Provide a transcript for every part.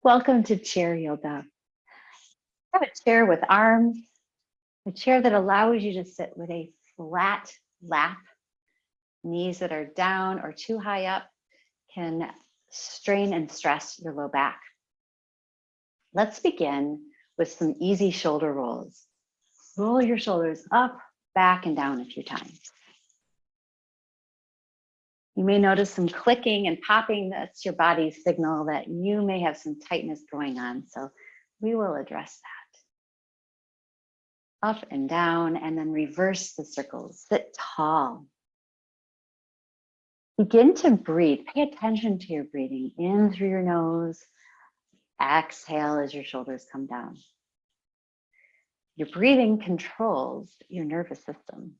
Welcome to chair yoga. I have a chair with arms, a chair that allows you to sit with a flat lap. Knees that are down or too high up can strain and stress your low back. Let's begin with some easy shoulder rolls. Roll your shoulders up, back, and down a few times. You may notice some clicking and popping. That's your body's signal that you may have some tightness going on. So we will address that. Up and down, and then reverse the circles. Sit tall. Begin to breathe. Pay attention to your breathing. In through your nose. Exhale as your shoulders come down. Your breathing controls your nervous system.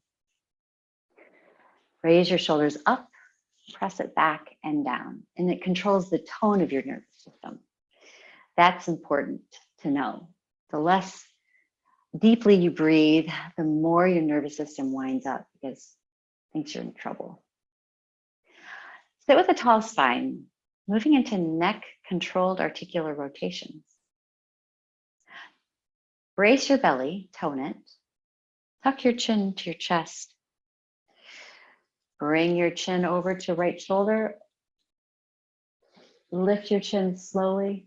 Raise your shoulders up, press it back and down, and it controls the tone of your nervous system. That's important to know. The less deeply you breathe, the more your nervous system winds up because it thinks you're in trouble. Sit with a tall spine, moving into neck-controlled articular rotations. Brace your belly, tone it. Tuck your chin to your chest. Bring your chin over to right shoulder. Lift your chin slowly.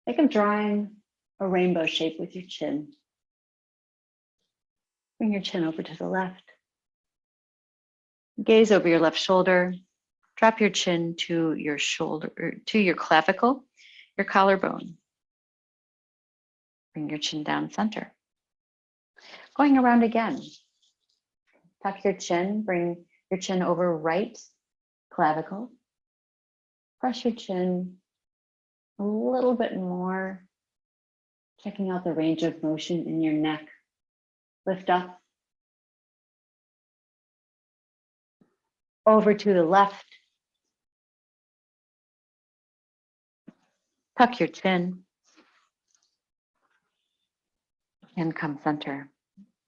Think of drawing a rainbow shape with your chin. Bring your chin over to the left. Gaze over your left shoulder. Drop your chin to your shoulder, or to your clavicle, your collarbone. Bring your chin down center. Going around again. Tuck your chin, bring your chin over right clavicle. Press your chin a little bit more, checking out the range of motion in your neck. Lift up. Over to the left. Tuck your chin. And come center.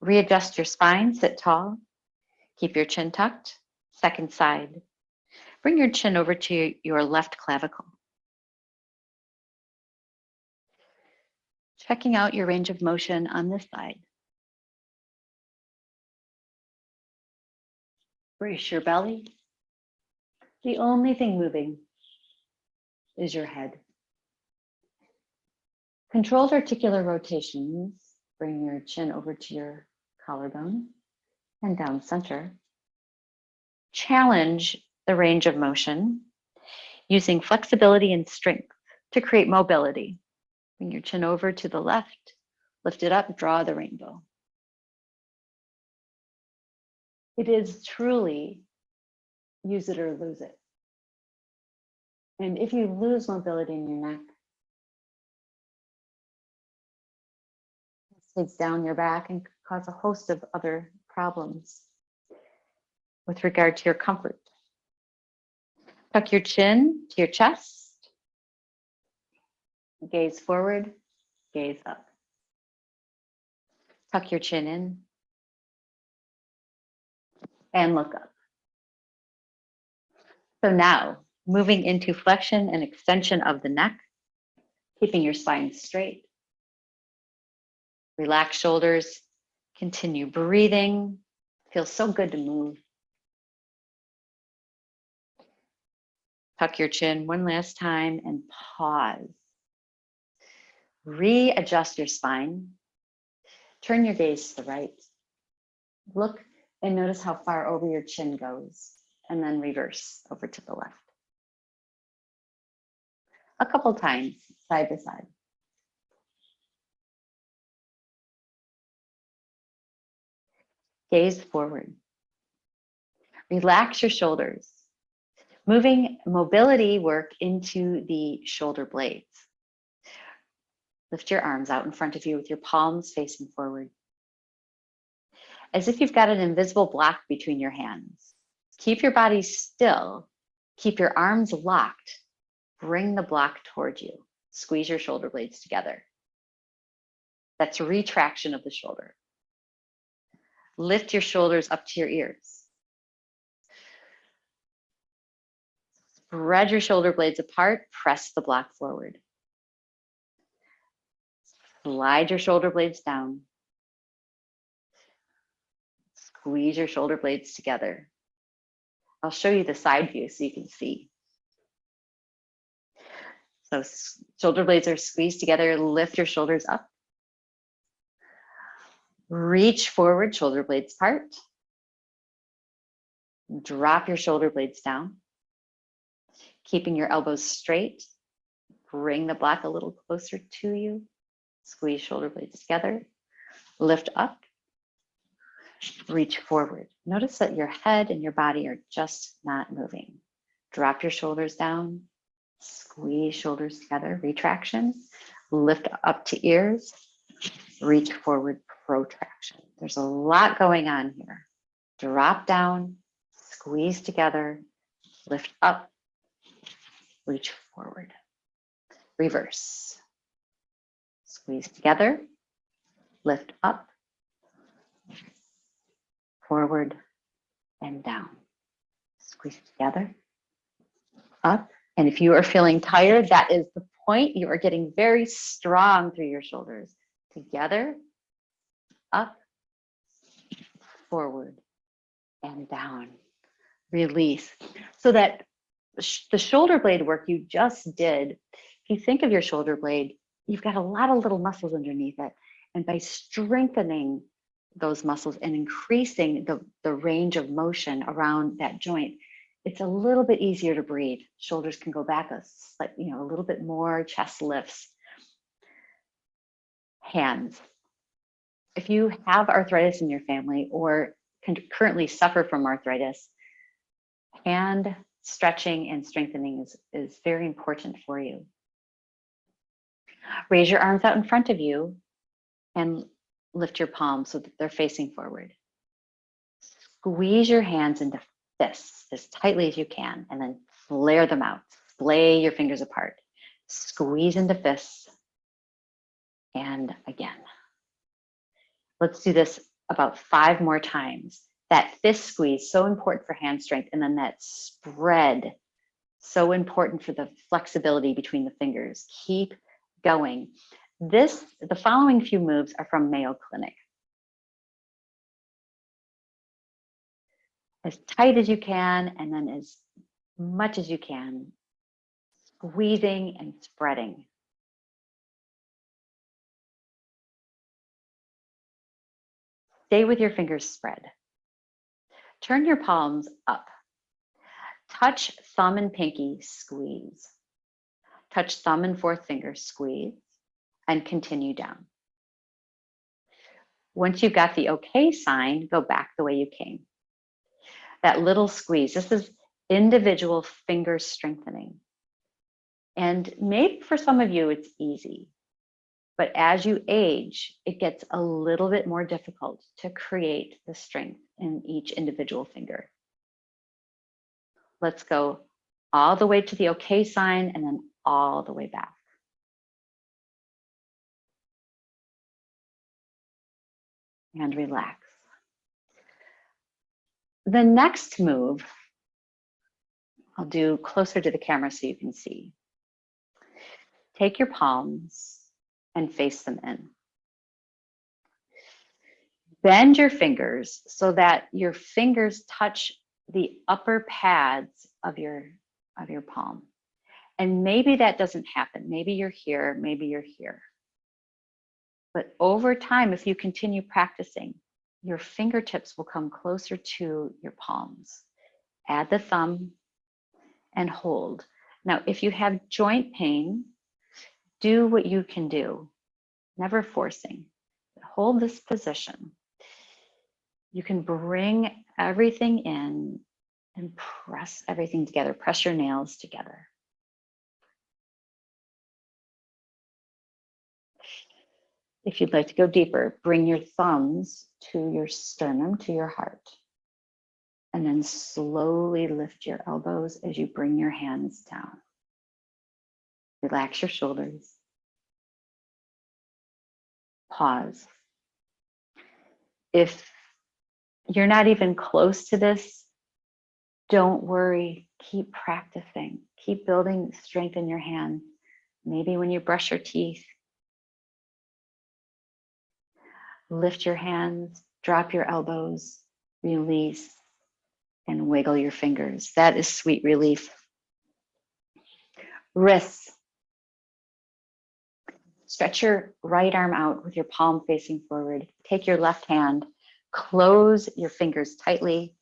Readjust your spine, sit tall. Keep your chin tucked. Second side. Bring your chin over to your left clavicle. Checking out your range of motion on this side. Brace your belly. The only thing moving is your head. Controlled articular rotations. Bring your chin over to your collarbone and down center. Challenge the range of motion using flexibility and strength to create mobility. Bring your chin over to the left, lift it up, draw the rainbow. It is truly use it or lose it. And if you lose mobility in your neck, it takes down your back and cause a host of other problems with regard to your comfort. Tuck your chin to your chest. Gaze forward, gaze up. Tuck your chin in and look up. So now, moving into flexion and extension of the neck, keeping your spine straight. Relax shoulders, continue breathing. Feels so good to move. Tuck your chin one last time and pause. Readjust your spine. Turn your gaze to the right. Look and notice how far over your chin goes, and then reverse over to the left. A couple times, side to side. Gaze forward. Relax your shoulders. Moving mobility work into the shoulder blades. Lift your arms out in front of you with your palms facing forward. As if you've got an invisible block between your hands. Keep your body still. Keep your arms locked. Bring the block towards you. Squeeze your shoulder blades together. That's a retraction of the shoulder. Lift your shoulders up to your ears. Spread your shoulder blades apart, press the block forward. Slide your shoulder blades down. Squeeze your shoulder blades together. I'll show you the side view so you can see. So shoulder blades are squeezed together. Lift your shoulders up. Reach forward, shoulder blades part. Drop your shoulder blades down. Keeping your elbows straight. Bring the block a little closer to you. Squeeze shoulder blades together. Lift up. Reach forward. Notice that your head and your body are just not moving. Drop your shoulders down. Squeeze shoulders together. Retraction. Lift up to ears. Reach forward. Protraction. There's a lot going on here. Drop down. Squeeze together. Lift up. Reach forward. Reverse. Squeeze together. Lift up. Forward and down. Squeeze together, up. And if you are feeling tired, that is the point. You are getting very strong through your shoulders. Together, up, forward, and down. Release. So that the shoulder blade work you just did, if you think of your shoulder blade, you've got a lot of little muscles underneath it. And by strengthening those muscles and increasing the range of motion around that joint, it's a little bit easier to breathe. Shoulders can go back a little bit more, chest lifts. Hands. If you have arthritis in your family or can currently suffer from arthritis, hand stretching and strengthening is very important for you. Raise your arms out in front of you and lift your palms so that they're facing forward. Squeeze your hands into fists as tightly as you can, and then flare them out. Splay your fingers apart. Squeeze into fists. And again. Let's do this about 5 more times. That fist squeeze, so important for hand strength, and then that spread, so important for the flexibility between the fingers. Keep going. The following few moves are from Mayo Clinic. As tight as you can, and then as much as you can, squeezing and spreading. Stay with your fingers spread. Turn your palms up. Touch thumb and pinky, squeeze. Touch thumb and fourth finger, squeeze, and continue down. Once you've got the okay sign, go back the way you came. That little squeeze, this is individual finger strengthening. And maybe for some of you, it's easy. But as you age, it gets a little bit more difficult to create the strength in each individual finger. Let's go all the way to the okay sign and then all the way back. And relax. The next move, I'll do closer to the camera so you can see. Take your palms and face them in. Bend your fingers so that your fingers touch the upper pads of your palm. And maybe that doesn't happen. Maybe you're here, maybe you're here. But over time, if you continue practicing, your fingertips will come closer to your palms. Add the thumb and hold. Now, if you have joint pain, do what you can do, never forcing. Hold this position. You can bring everything in and press everything together. Press your nails together. If you'd like to go deeper, bring your thumbs to your sternum, to your heart. And then slowly lift your elbows as you bring your hands down. Relax your shoulders. Pause. If you're not even close to this, don't worry. Keep practicing. Keep building strength in your hands. Maybe when you brush your teeth, Lift your hands, drop your elbows, release, and wiggle your fingers. That is sweet relief. Wrists. Stretch your right arm out with your palm facing forward. Take your left hand, close your fingers tightly,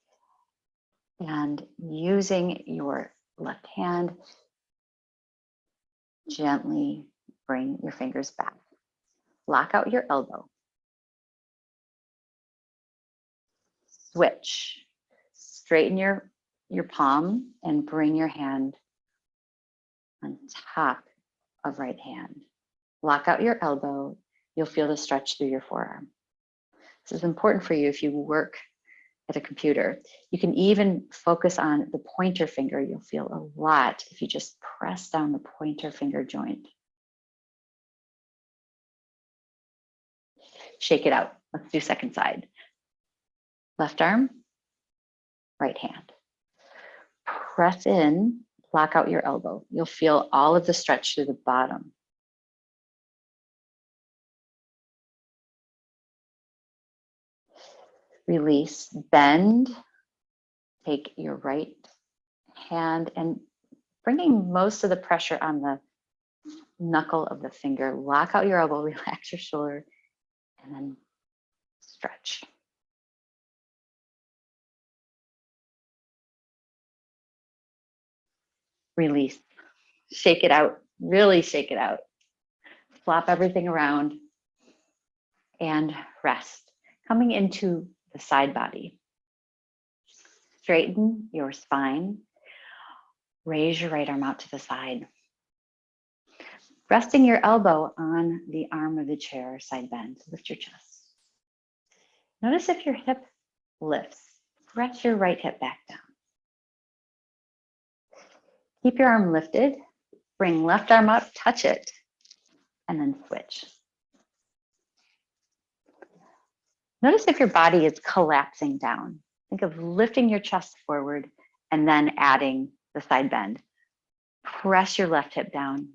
and using your left hand, gently bring your fingers back. Lock out your elbow. Switch. Straighten your palm and bring your hand on top of right hand. Lock out your elbow. You'll feel the stretch through your forearm. This is important for you if you work at a computer. You can even focus on the pointer finger. You'll feel a lot if you just press down the pointer finger joint. Shake it out. Let's do second side. Left arm, right hand. Press in, lock out your elbow. You'll feel all of the stretch through the bottom. Release, bend. Take your right hand and bringing most of the pressure on the knuckle of the finger. Lock out your elbow, relax your shoulder, and then stretch. Release. Shake it out. Really shake it out. Flop everything around and rest. Coming into the side body. Straighten your spine. Raise your right arm out to the side. Resting your elbow on the arm of the chair, side bend. Lift your chest. Notice if your hip lifts. Press your right hip back down. Keep your arm lifted. Bring left arm up, touch it, and then switch. Notice if your body is collapsing down. Think of lifting your chest forward and then adding the side bend. Press your left hip down.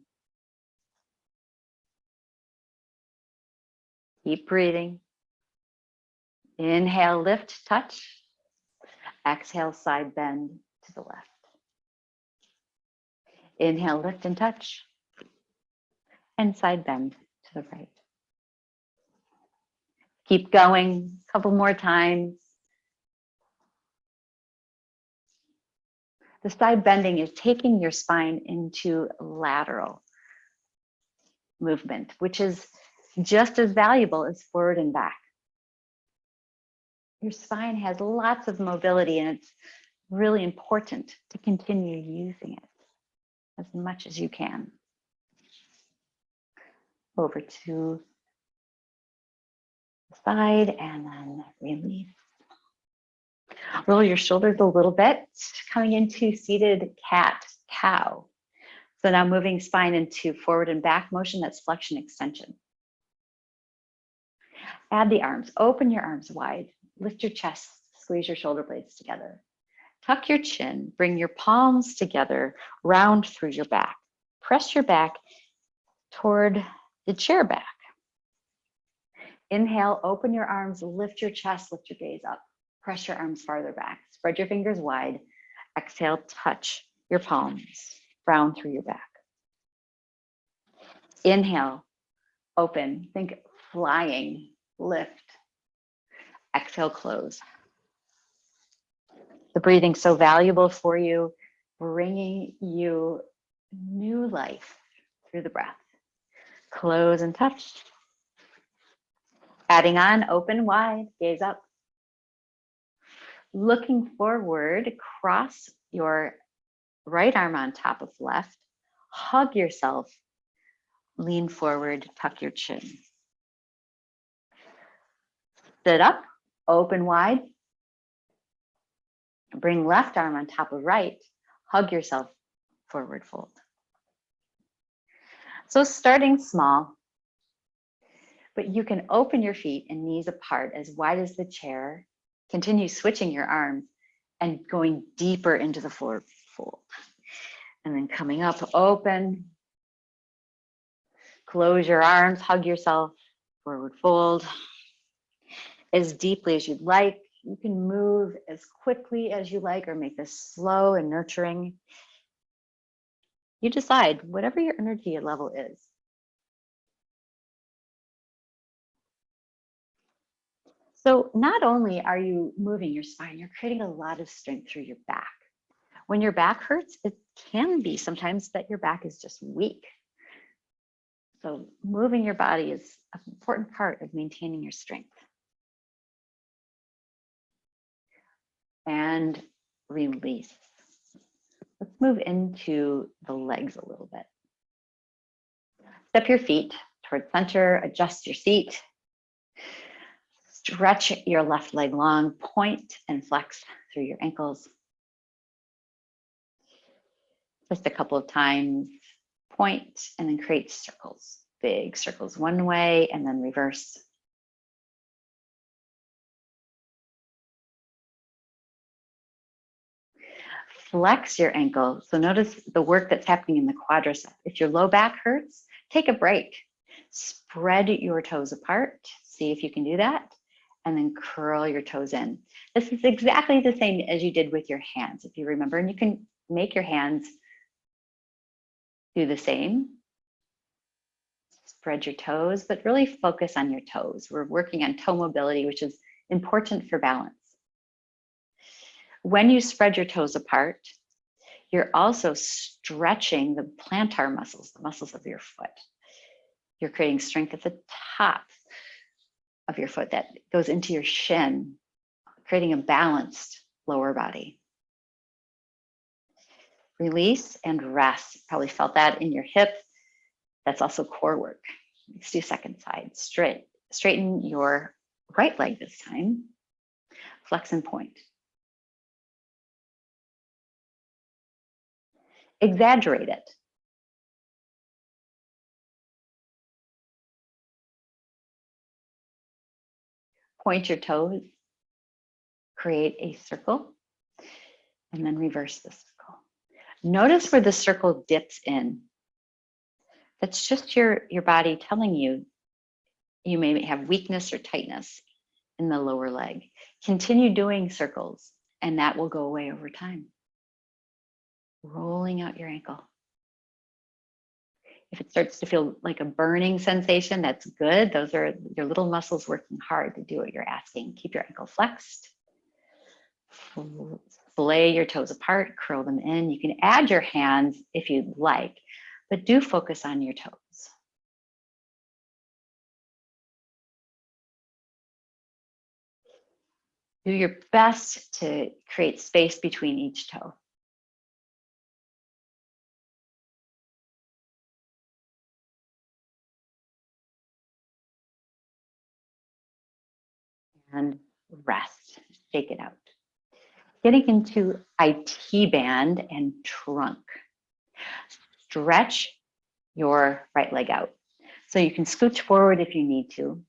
Keep breathing. Inhale, lift, touch. Exhale, side bend to the left. Inhale, lift and touch. And side bend to the right. Keep going, a couple more times. The side bending is taking your spine into lateral movement, which is just as valuable as forward and back. Your spine has lots of mobility and it's really important to continue using it as much as you can. Over to the side and then release. Roll your shoulders a little bit, coming into seated cat, cow. So now moving spine into forward and back motion, that's flexion extension. Add the arms, open your arms wide, lift your chest, squeeze your shoulder blades together. Tuck your chin, bring your palms together, round through your back. Press your back toward the chair back. Inhale, open your arms, lift your chest, lift your gaze up. Press your arms farther back. Spread your fingers wide. Exhale, touch your palms, round through your back. Inhale, open, think flying, lift. Exhale, close. The breathing so valuable for you, bringing you new life through the breath. Close and touch. Adding on, open wide, gaze up. Looking forward, cross your right arm on top of left. Hug yourself. Lean forward, tuck your chin. Sit up, open wide. Bring left arm on top of right. Hug yourself, forward fold. So starting small, but you can open your feet and knees apart as wide as the chair. Continue switching your arms and going deeper into the forward fold. And then coming up, open. Close your arms, hug yourself, forward fold. as deeply as you'd like. You can move as quickly as you like or make this slow and nurturing. You decide whatever your energy level is. So not only are you moving your spine, you're creating a lot of strength through your back. When your back hurts, it can be sometimes that your back is just weak. So moving your body is an important part of maintaining your strength. And release. Let's move into the legs a little bit. Step your feet towards center, adjust your seat. Stretch your left leg long, point and flex through your ankles. Just a couple of times, point and then create circles, big circles one way and then reverse. Flex your ankle. So notice the work that's happening in the quadricep. If your low back hurts, take a break. Spread your toes apart. See if you can do that. And then curl your toes in. This is exactly the same as you did with your hands, if you remember. And you can make your hands do the same. Spread your toes, but really focus on your toes. We're working on toe mobility, which is important for balance. When you spread your toes apart, you're also stretching the plantar muscles, the muscles of your foot. You're creating strength at the top of your foot that goes into your shin, creating a balanced lower body. Release and rest. Probably felt that in your hip. That's also core work. Let's do second side. Straighten your right leg this time. Flex and point. Exaggerate it. Point your toes. Create a circle. And then reverse the circle. Notice where the circle dips in. That's just your body telling you you may have weakness or tightness in the lower leg. Continue doing circles and that will go away over time. Rolling out your ankle. If it starts to feel like a burning sensation, that's good. Those are your little muscles working hard to do what you're asking. Keep your ankle flexed. Splay your toes apart, curl them in. You can add your hands if you'd like, but do focus on your toes. Do your best to create space between each toe. And rest, shake it out. Getting into IT band and trunk. Stretch your right leg out. So you can scooch forward if you need to.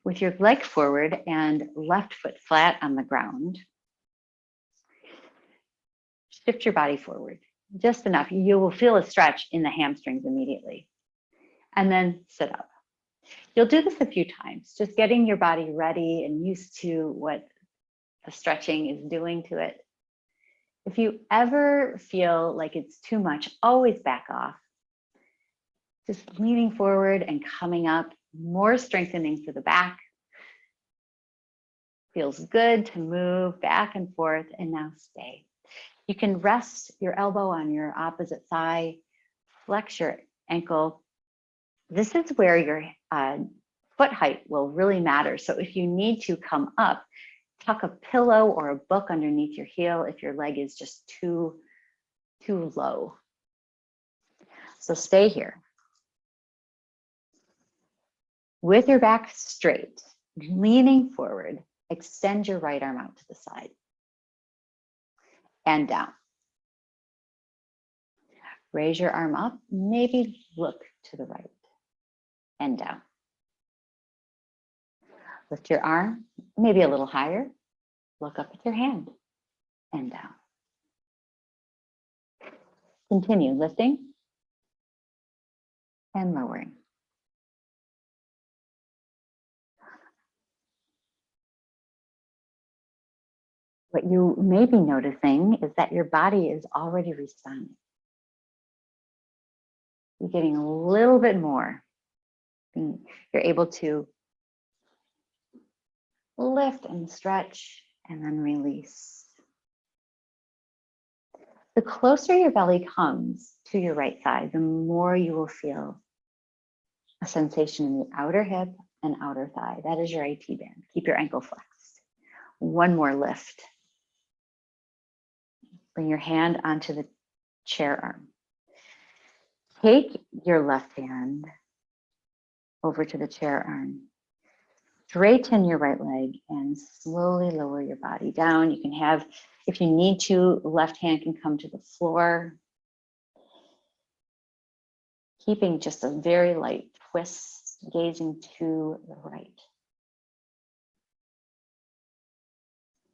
With your leg forward and left foot flat on the ground, shift your body forward just enough. You will feel a stretch in the hamstrings immediately. And then sit up. You'll do this a few times, just getting your body ready and used to what the stretching is doing to it. If you ever feel like it's too much, always back off. Just leaning forward and coming up, more strengthening for the back. Feels good to move back and forth and now stay. You can rest your elbow on your opposite thigh, flex your ankle. This is where your foot height will really matter. So if you need to come up, tuck a pillow or a book underneath your heel if your leg is just too low. So stay here. With your back straight, leaning forward, extend your right arm out to the side and down. Raise your arm up, maybe look to the right and down. Lift your arm, maybe a little higher. Look up at your hand and down. Continue lifting and lowering. What you may be noticing is that your body is already responding. You're getting a little bit more. You're able to lift and stretch and then release. The closer your belly comes to your right thigh, the more you will feel a sensation in the outer hip and outer thigh. That is your IT band. Keep your ankle flexed. One more lift. Bring your hand onto the chair arm. Take your left hand over to the chair arm. Straighten your right leg and slowly lower your body down. You can have, if you need to, left hand can come to the floor. Keeping just a very light twist, gazing to the right.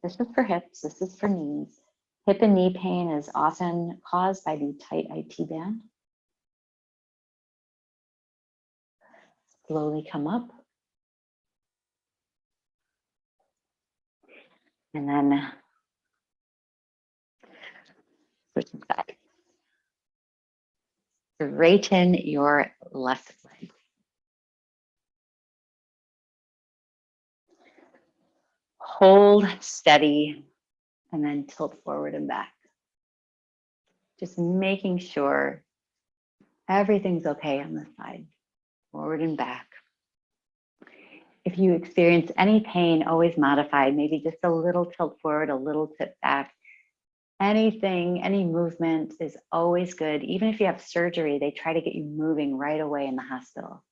This is for hips, this is for knees. Hip and knee pain is often caused by the tight IT band. Slowly come up. And then switch sides. Straighten your left leg. Hold steady and then tilt forward and back. Just making sure everything's okay on this side. Forward and back. If you experience any pain, always modify, maybe just a little tilt forward, a little tip back. Anything, any movement is always good. Even if you have surgery, they try to get you moving right away in the hospital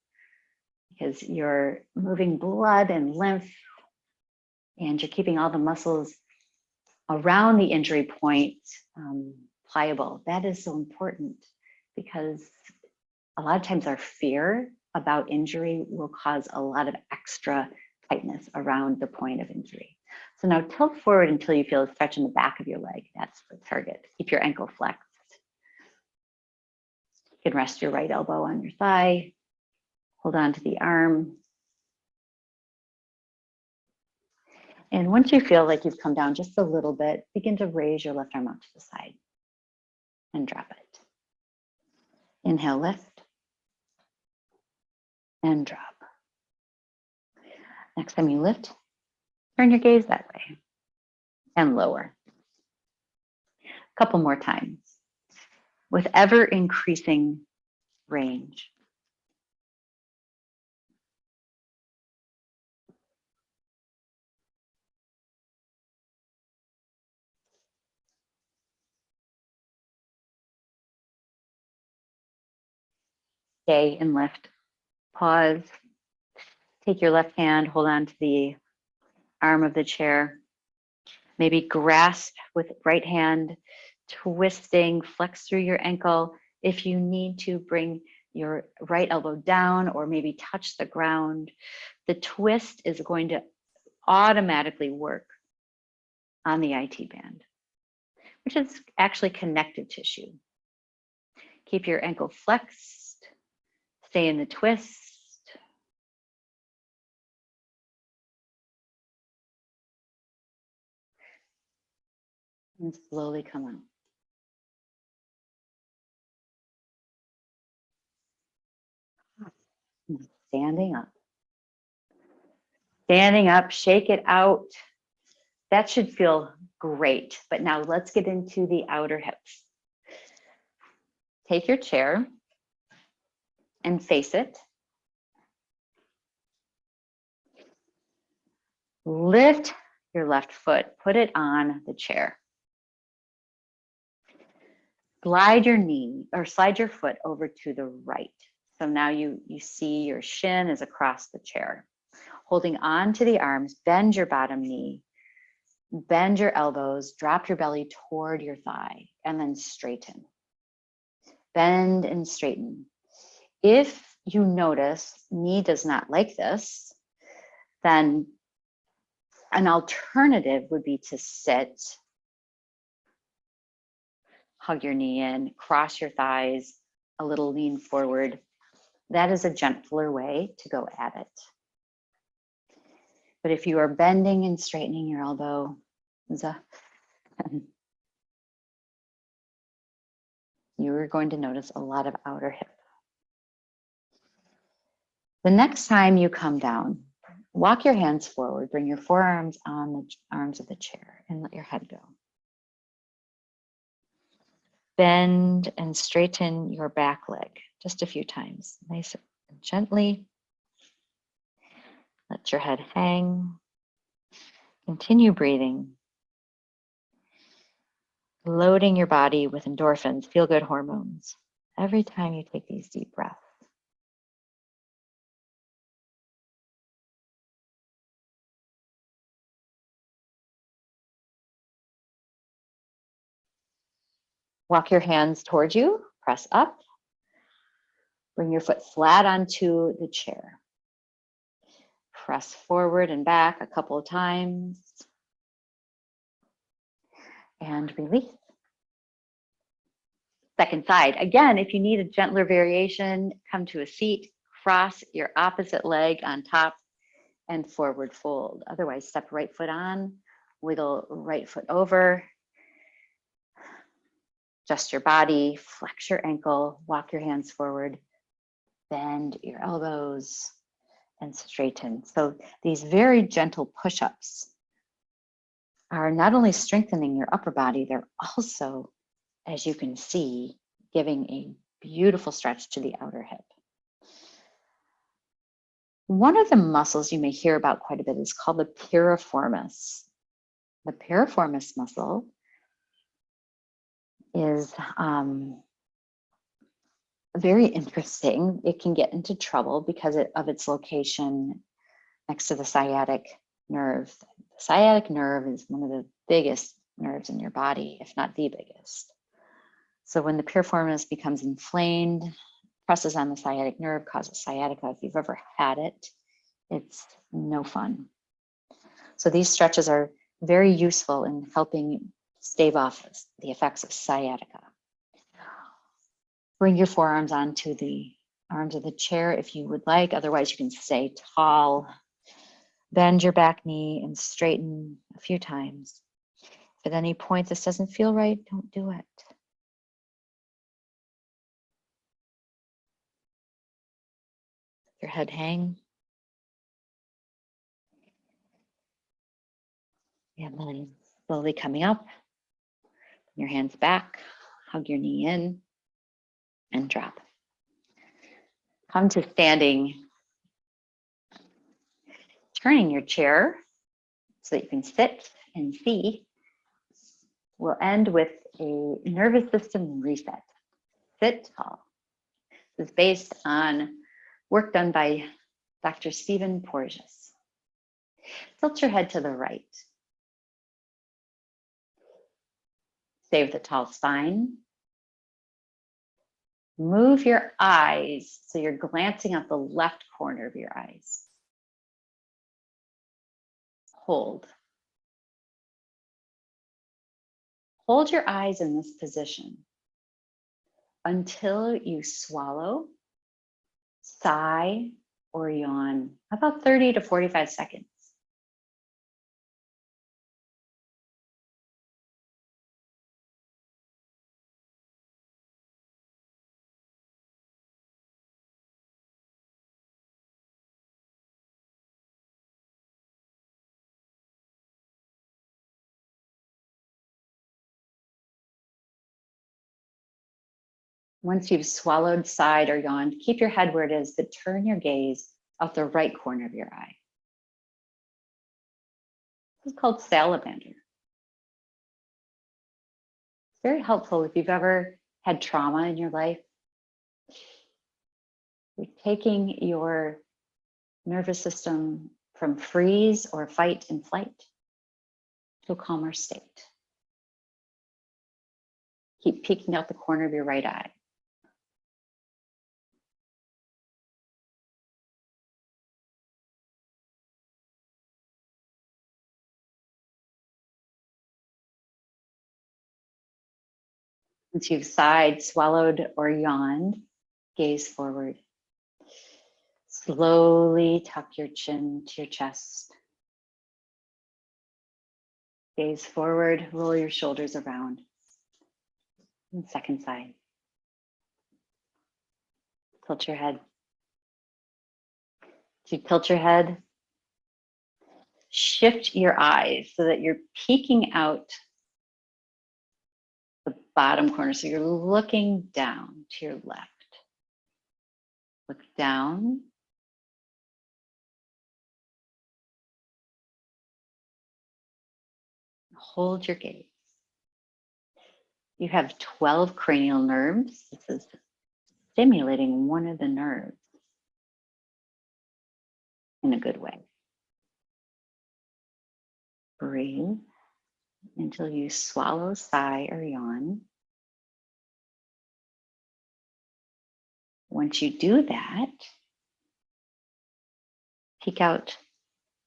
because you're moving blood and lymph and you're keeping all the muscles around the injury point pliable. That is so important because a lot of times our fear about injury will cause a lot of extra tightness around the point of injury. So now tilt forward until you feel a stretch in the back of your leg. That's the target. Keep your ankle flexed. You can rest your right elbow on your thigh. Hold on to the arm. And once you feel like you've come down just a little bit, begin to raise your left arm out to the side and drop it. Inhale, lift and drop. Next time you lift, turn your gaze that way and lower. A couple more times with ever increasing range. Stay and lift. Pause. Take your left hand, hold on to the arm of the chair. Maybe grasp with right hand, twisting, flex through your ankle. If you need to, bring your right elbow down or maybe touch the ground. The twist is going to automatically work on the IT band, which is actually connective tissue. Keep your ankle flexed, stay in the twist. And slowly come up. Standing up. Standing up, shake it out. That should feel great. But now let's get into the outer hips. Take your chair and face it. Lift your left foot, put it on the chair. Slide your knee or slide your foot over to the right. So now you see your shin is across the chair. Holding on to the arms, bend your bottom knee, bend your elbows, drop your belly toward your thigh, and then straighten. Bend and straighten. If you notice knee does not like this, then an alternative would be to sit, hug your knee in, cross your thighs, a little lean forward. That is a gentler way to go at it. But if you are bending and straightening your elbow, You are going to notice a lot of outer hip. The next time you come down, walk your hands forward, bring your forearms on the arms of the chair and let your head go. Bend and straighten your back leg just a few times, nice and gently. Let your head hang. Continue breathing. Loading your body with endorphins, feel-good hormones, every time you take these deep breaths. Walk your hands towards you, press up. Bring your foot flat onto the chair. Press forward and back a couple of times. And release. Second side. Again, if you need a gentler variation, come to a seat, cross your opposite leg on top and forward fold. Otherwise, step right foot on, wiggle right foot over. Adjust your body, flex your ankle, walk your hands forward, bend your elbows, and straighten. So these very gentle push-ups are not only strengthening your upper body, they're also, as you can see, giving a beautiful stretch to the outer hip. One of the muscles you may hear about quite a bit is called the piriformis. The piriformis muscle is very interesting. It can get into trouble because of its location next to the sciatic nerve. The sciatic nerve is one of the biggest nerves in your body, if not the biggest. So when the piriformis becomes inflamed, presses on the sciatic nerve, causes sciatica. If you've ever had it, it's no fun. So these stretches are very useful in helping stave off the effects of sciatica. Bring your forearms onto the arms of the chair if you would like. Otherwise, you can stay tall. Bend your back knee and straighten a few times. If at any point this doesn't feel right, don't do it. Let your head hang. And then slowly coming up. Your hands back, hug your knee in, and drop. Come to standing. Turning your chair so that you can sit and see. We'll end with a nervous system reset. Sit tall. This is based on work done by Dr. Stephen Porges. Tilt your head to the right. Stay with a tall spine. Move your eyes so you're glancing at the left corner of your eyes. Hold. Hold your eyes in this position until you swallow, sigh, or yawn, about 30 to 45 seconds. Once you've swallowed, sighed, or yawned, keep your head where it is, but turn your gaze out the right corner of your eye. This is called Salabander. It's very helpful if you've ever had trauma in your life. You're taking your nervous system from freeze or fight and flight to a calmer state. Keep peeking out the corner of your right eye. Once you've sighed, swallowed, or yawned, gaze forward. Slowly tuck your chin to your chest. Gaze forward, roll your shoulders around. And second side. Tilt your head. To tilt your head, shift your eyes so that you're peeking out the bottom corner. So you're looking down to your left. Look down. Hold your gaze. You have 12 cranial nerves. This is stimulating one of the nerves in a good way. Breathe until you swallow, sigh, or yawn. Once you do that, peek out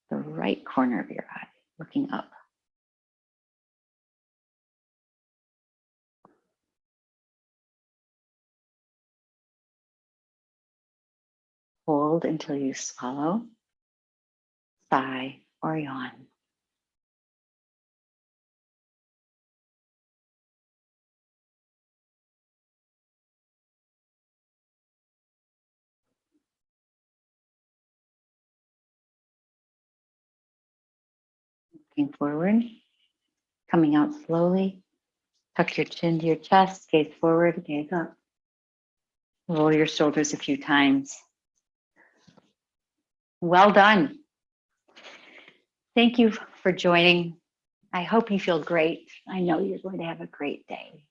the right corner of your eye, looking up. Hold until you swallow, sigh, or yawn. Looking forward, coming out slowly. Tuck your chin to your chest, gaze forward, gaze up. Roll your shoulders a few times. Well done. Thank you for joining. I hope you feel great. I know you're going to have a great day.